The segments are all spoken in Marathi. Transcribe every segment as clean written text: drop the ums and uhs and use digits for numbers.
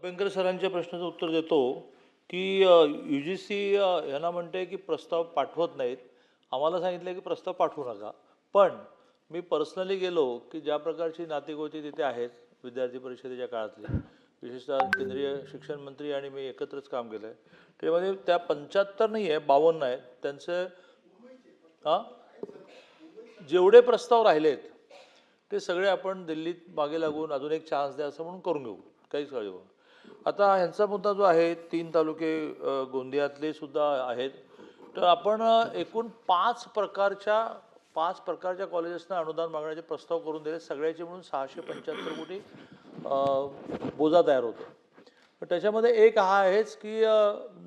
बेंकर सरांच्या प्रश्नाचं उत्तर देतो की UGC यांना म्हणते की प्रस्ताव पाठवत नाहीत. आम्हाला सांगितलं की प्रस्ताव पाठवू नका. पण मी पर्सनली गेलो की ज्या प्रकारची नातीगोती तिथे आहेत विद्यार्थी परिषदेच्या काळातली, विशेषतः केंद्रीय शिक्षण मंत्री आणि मी एकत्रच काम केलं आहे. त्यामध्ये त्या 75 नाही आहे, 52 आहेत. त्यांचं हां जेवढे प्रस्ताव राहिलेत ते सगळे आपण दिल्लीत मागे लागून अजून एक चान्स द्या असं म्हणून करून घेऊ. काहीच काळजी करू नका. आता ह्यांचा मुद्दा जो आहे 3 तालुके गोंदियातले सुद्धा आहेत. तर आपण एकूण 5 प्रकारच्या कॉलेजेसना अनुदान मागण्याचे प्रस्ताव करून दिले. सगळ्याचे म्हणून 675 कोटी बोजा तयार होतो. पण त्याच्यामध्ये एक हा आहेच की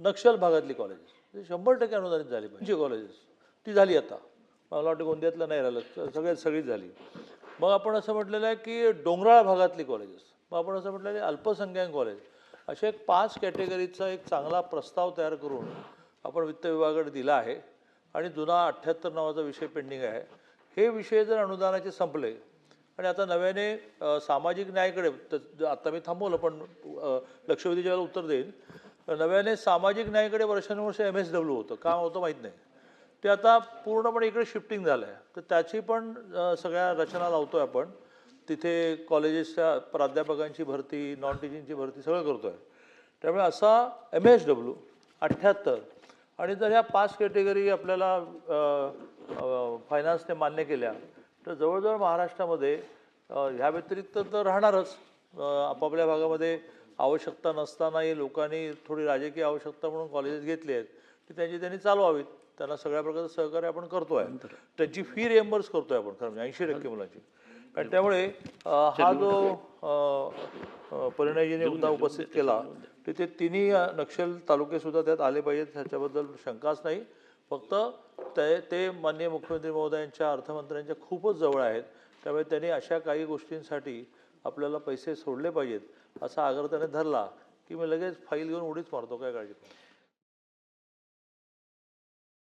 नक्षल भागातली कॉलेजेस 100% अनुदानित झाली पाहिजे. कॉलेजेस ती झाली आता. मला वाटतं गोंदियातलं नाही राहिलं, सगळीच झाली. मग आपण असं म्हटलेलं आहे की डोंगराळ भागातली कॉलेजेस, मग आपण असं म्हटलेलं आहे अल्पसंख्याक कॉलेज, अशा एक 5 कॅटेगरीचा एक चांगला प्रस्ताव तयार करून आपण वित्त विभागाकडे दिला आहे. आणि जुना 78 नावाचा विषय पेंडिंग आहे. हे विषय जर अनुदानाचे संपले आणि आता नव्याने सामाजिक न्यायाकडे, आता मी थांबवलं पण लक्षवेधीच्या वेळेला उत्तर देईन. नव्याने सामाजिक न्यायाकडे वर्षानुवर्ष MSW होतं, काम होतं माहीत नाही, ते आता पूर्णपणे इकडे शिफ्टिंग झालं आहे. तर त्याची पण सगळ्या रचना लावतो आहे आपण. तिथे कॉलेजेसच्या प्राध्यापकांची भरती, नॉन टीचिंगची भरती सगळं करतो आहे. त्यामुळे असा MSW 78 आणि जर ह्या 5 कॅटेगरी आपल्याला फायनान्सने मान्य केल्या तर जवळजवळ महाराष्ट्रामध्ये ह्या व्यतिरिक्त तर राहणारच. आपापल्या भागामध्ये आवश्यकता नसतानाही लोकांनी थोडी राजकीय आवश्यकता म्हणून कॉलेजेस घेतली आहेत की त्यांनी चालवावीत. त्यांना सगळ्या प्रकारचं सहकार्य आपण करतो आहे. त्यांची फी रिएम्बर्स करतो आहे आपण, खरं 80% मुलांची. आणि त्यामुळे हा जो परिणयजीने मुद्दा उपस्थित केला तिथे तिन्ही नक्षल तालुकेसुद्धा त्यात आले पाहिजेत, ह्याच्याबद्दल शंकाच नाही. फक्त ते माननीय मुख्यमंत्री महोदयांच्या, अर्थमंत्र्यांच्या खूपच जवळ आहेत. त्यामुळे त्यांनी अशा काही गोष्टींसाठी आपल्याला पैसे सोडले पाहिजेत असा आग्रह त्याने धरला की मी लगेच फाईल घेऊन उडीच मारतो, काय काळजी.